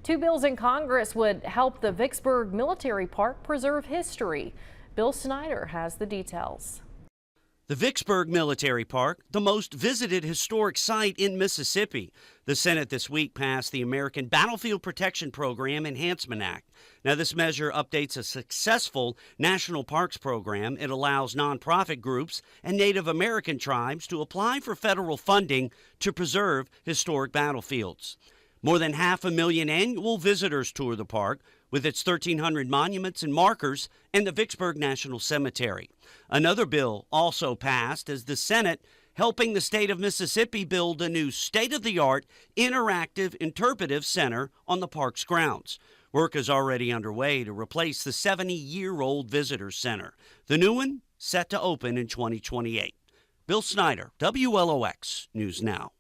Two bills in Congress would help the Vicksburg Military Park preserve history. Bill Snyder has the details. The Vicksburg Military Park, the most visited historic site in Mississippi. The Senate this week passed the American Battlefield Protection Program Enhancement Act. Now, this measure updates a successful national parks program. It allows nonprofit groups and Native American tribes to apply for federal funding to preserve historic battlefields. More than 500,000 annual visitors tour the park, with its 1,300 monuments and markers and the Vicksburg National Cemetery. Another bill also passed as the Senate helping the state of Mississippi build a new state-of-the-art interactive interpretive center on the park's grounds. Work is already underway to replace the 70-year-old visitor center. The new one set to open in 2028. Bill Snyder, WLOX News Now.